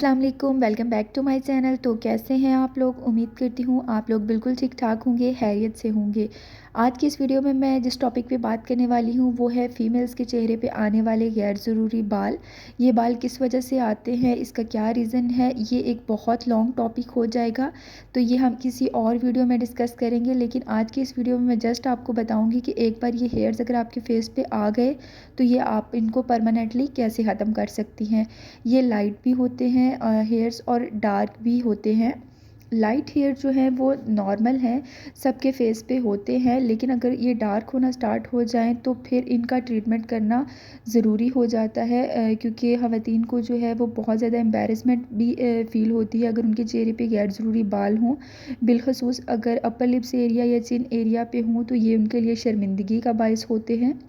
अस्सलाम वालेकुम, welcome back to my channel. तो कैसे हैं आप लोग? उम्मीद करती हूँ आप लोग बिल्कुल ठीक ठाक होंगे, खैरियत से होंगे। आज की इस वीडियो में मैं जिस टॉपिक पे बात करने वाली हूँ वो है फीमेल्स के चेहरे पे आने वाले गैर ज़रूरी बाल। ये बाल किस वजह से आते हैं, इसका क्या रीज़न है, ये एक बहुत लॉन्ग टॉपिक हो जाएगा। तो ये हम किसी और वीडियो में डिस्कस करेंगे, लेकिन आज की इस वीडियो में मैं जस्ट आपको बताऊँगी कि एक बार ये हेयर्स अगर आपके फेस पे आ गए तो ये आप इनको परमानेंटली कैसे ख़त्म कर सकती हैं। ये लाइट भी होते हैं हेयर्स और डार्क भी होते हैं। लाइट हेयर जो है वो नॉर्मल हैं, सबके फेस पे होते हैं, लेकिन अगर ये डार्क होना स्टार्ट हो जाएं तो फिर इनका ट्रीटमेंट करना ज़रूरी हो जाता है, क्योंकि ख़वातीन को जो है वो बहुत ज़्यादा एम्बेरसमेंट भी फ़ील होती है अगर उनके चेहरे पे गैर ज़रूरी बाल हों। बिलखसूस अगर अपर लिप्स एरिया या चिन एरिया पे हों तो ये उनके लिए शर्मिंदगी का बायस होते हैं।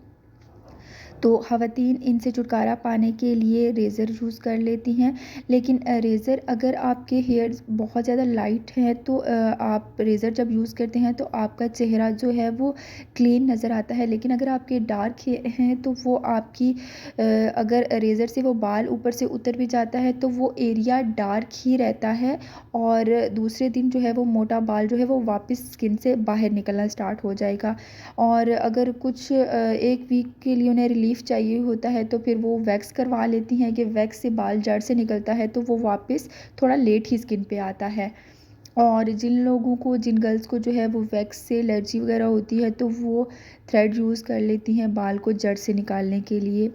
तो ख़वातीन इनसे छुटकारा पाने के लिए रेज़र यूज़ कर लेती हैं, लेकिन रेज़र अगर आपके हेयर्स बहुत ज़्यादा लाइट हैं तो आप रेज़र जब यूज़ करते हैं तो आपका चेहरा जो है वो क्लीन नज़र आता है। लेकिन अगर आपके डार्क हैं तो वो आपकी अगर रेज़र से वो बाल ऊपर से उतर भी जाता है तो वो एरिया डार्क ही रहता है, और दूसरे दिन जो है वो मोटा बाल जो है वो वापस स्किन से बाहर निकलना स्टार्ट हो जाएगा। और अगर कुछ एक वीक के लिए उन्हें रिलीफ़ चाहिए होता है तो फिर वो वैक्स करवा लेती हैं कि वैक्स से बाल जड़ से निकलता है तो वो वापस थोड़ा लेट ही स्किन पे आता है। और जिन गर्ल्स को जो है वो वैक्स से एलर्जी वगैरह होती है तो वो थ्रेड यूज़ कर लेती हैं बाल को जड़ से निकालने के लिए।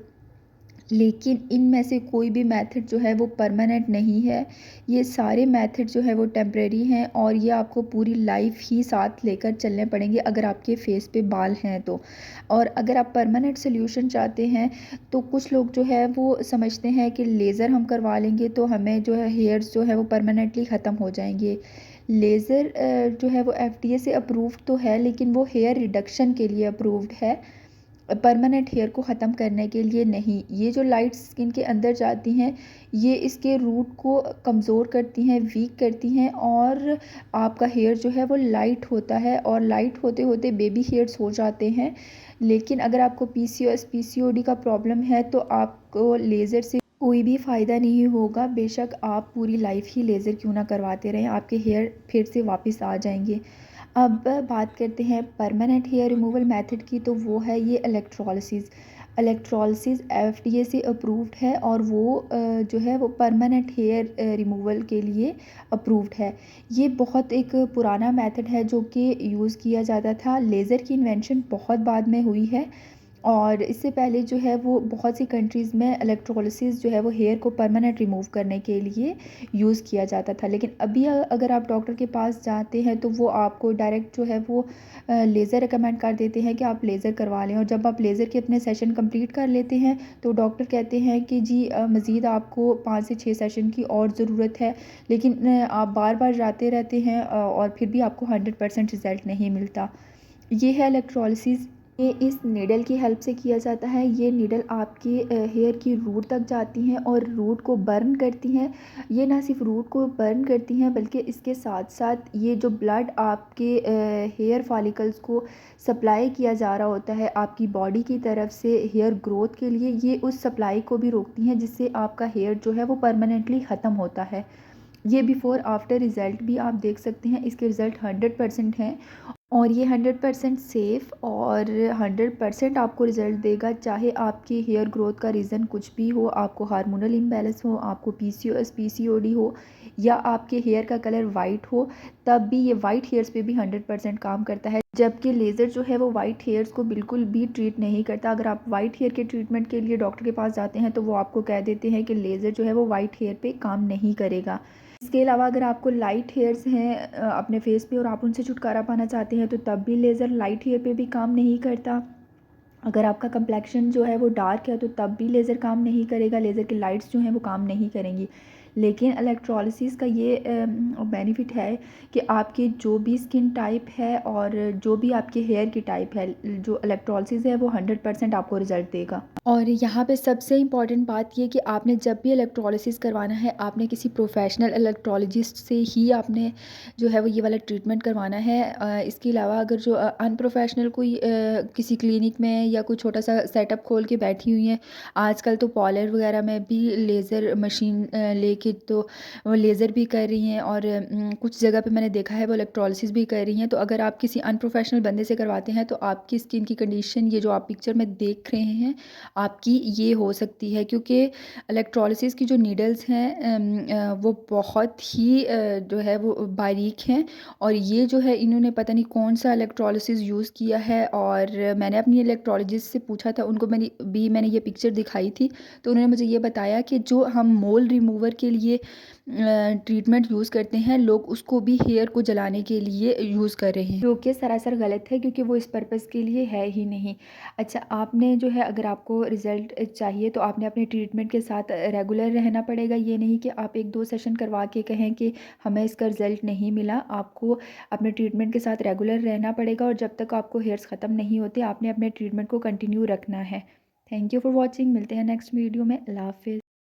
लेकिन इनमें से कोई भी मेथड जो है वो परमानेंट नहीं है। ये सारे मेथड जो है वो टेम्परेरी हैं और ये आपको पूरी लाइफ ही साथ लेकर चलने पड़ेंगे अगर आपके फेस पे बाल हैं तो। और अगर आप परमानेंट सोल्यूशन चाहते हैं तो कुछ लोग जो है वो समझते हैं कि लेज़र हम करवा लेंगे तो हमें जो है हेयर्स जो है वो परमानेंटली ख़त्म हो जाएंगे। लेज़र जो है वो एफडीए से अप्रूव्ड तो है, लेकिन वो हेयर रिडक्शन के लिए अप्रूव्ड है, परमानेंट हेयर को ख़त्म करने के लिए नहीं। ये जो लाइट स्किन के अंदर जाती हैं ये इसके रूट को कमज़ोर करती हैं, वीक करती हैं, और आपका हेयर जो है वो लाइट होता है और लाइट होते होते बेबी हेयर्स हो जाते हैं। लेकिन अगर आपको पीसीओएस पीसीओडी का प्रॉब्लम है तो आपको लेज़र से कोई भी फ़ायदा नहीं होगा, बेशक आप पूरी लाइफ ही लेज़र क्यों ना करवाते रहें, आपके हेयर फिर से वापस आ जाएंगे। अब बात करते हैं परमानेंट हेयर रिमूवल मेथड की, तो वो है ये इलेक्ट्रोलिसिस। इलेक्ट्रोलिसिस एफडीए से अप्रूव्ड है और वो जो है वो परमानेंट हेयर रिमूवल के लिए अप्रूव्ड है। ये बहुत एक पुराना मेथड है जो कि यूज़ किया जाता था। लेज़र की इन्वेंशन बहुत बाद में हुई है, और इससे पहले जो है वो बहुत सी कंट्रीज़ में इलेक्ट्रोलिसिस जो है वो हेयर को परमानेंट रिमूव करने के लिए यूज़ किया जाता था। लेकिन अभी अगर आप डॉक्टर के पास जाते हैं तो वो आपको डायरेक्ट जो है वो लेज़र रिकमेंड कर देते हैं कि आप लेज़र करवा लें, और जब आप लेज़र के अपने सेशन कंप्लीट कर लेते हैं तो डॉक्टर कहते हैं कि जी मज़ीद आपको 5 से 6 सेशन की और ज़रूरत है। लेकिन आप बार बार जाते रहते हैं और फिर भी आपको 100% रिज़ल्ट नहीं मिलता। ये है इलेक्ट्रोलिसिस। ये इस नीडल की हेल्प से किया जाता है। ये नीडल आपके हेयर की रूट तक जाती हैं और रूट को बर्न करती हैं। ये ना सिर्फ रूट को बर्न करती हैं बल्कि इसके साथ साथ ये जो ब्लड आपके हेयर फॉलिकल्स को सप्लाई किया जा रहा होता है आपकी बॉडी की तरफ से हेयर ग्रोथ के लिए, ये उस सप्लाई को भी रोकती हैं, जिससे आपका हेयर जो है वो परमानेंटली ख़त्म होता है। ये बिफ़ोर आफ्टर रिज़ल्ट भी आप देख सकते हैं, इसके रिज़ल्ट 100% हैं, और ये 100% सेफ़ और 100% आपको रिज़ल्ट देगा, चाहे आपकी हेयर ग्रोथ का रीज़न कुछ भी हो, आपको हार्मोनल इम्बैलेंस हो, आपको पीसीओएस पीसीओडी हो, या आपके हेयर का कलर वाइट हो, तब भी ये वाइट हेयर्स पे भी 100% काम करता है। जबकि लेज़र जो है वो वाइट हेयर्स को बिल्कुल भी ट्रीट नहीं करता। अगर आप वाइट हेयर के ट्रीटमेंट के लिए डॉक्टर के पास जाते हैं तो वो आपको कह देते हैं कि लेज़र जो है वो वाइट हेयर पे काम नहीं करेगा। इसके अलावा अगर आपको लाइट हेयर्स हैं अपने फेस पे और आप उनसे छुटकारा पाना चाहते हैं तो तब भी लेज़र लाइट हेयर पे भी काम नहीं करता। अगर आपका कम्प्लेक्शन जो है वो डार्क है तो तब भी लेज़र काम नहीं करेगा, लेज़र की लाइट्स जो हैं वो काम नहीं करेंगी। लेकिन इलेक्ट्रोलिसिस का ये बेनिफिट है कि आपकी जो भी स्किन टाइप है और जो भी आपके हेयर की टाइप है, जो इलेक्ट्रोलिसिस है वो 100% आपको रिज़ल्ट देगा। और यहाँ पे सबसे इम्पॉर्टेंट बात ये कि आपने जब भी इलेक्ट्रोलिसिस करवाना है आपने किसी प्रोफेशनल इलेक्ट्रोलॉजिस्ट से ही आपने जो है वो ये वाला ट्रीटमेंट करवाना है। इसके अलावा अगर जो अनप्रोफेशनल कोई किसी क्लिनिक में या कोई छोटा सा सेटअप खोल के बैठी हुई हैं, आजकल तो पार्लर वगैरह में भी लेज़र मशीन देखे तो वो लेज़र भी कर रही हैं और कुछ जगह पे मैंने देखा है वो इलेक्ट्रोलिसिस भी कर रही हैं। तो अगर आप किसी अनप्रोफेशनल बंदे से करवाते हैं तो आपकी स्किन की कंडीशन ये जो आप पिक्चर में देख रहे हैं आपकी ये हो सकती है, क्योंकि इलेक्ट्रोलिसिस की जो नीडल्स हैं वो बहुत ही जो है वो बारीक हैं। और ये जो है इन्होंने पता नहीं कौन सा इलेक्ट्रोलिसिस यूज़ किया है। और मैंने अपनी इलेक्ट्रोलॉजिस्ट से पूछा था, उनको मैंने ये पिक्चर दिखाई थी, तो उन्होंने मुझे ये बताया कि जो हम मोल रिमूवर के लिए ट्रीटमेंट यूज़ करते हैं लोग उसको भी हेयर को जलाने के लिए यूज़ कर रहे हैं, जो कि सरासर गलत है क्योंकि वो इस पर्पज़ के लिए है ही नहीं। अच्छा, आपने जो है अगर आपको रिज़ल्ट चाहिए तो आपने अपने ट्रीटमेंट के साथ रेगुलर रहना पड़ेगा। ये नहीं कि आप 1-2 सेशन करवा के कहें कि हमें इसका रिज़ल्ट नहीं मिला। आपको अपने ट्रीटमेंट के साथ रेगुलर रहना पड़ेगा और जब तक आपको हेयर्स ख़त्म नहीं होते आपने अपने ट्रीटमेंट को कंटिन्यू रखना है। Thank you for watching. मिलते हैं नेक्स्ट वीडियो में। अल्लाह हाफ़िज़।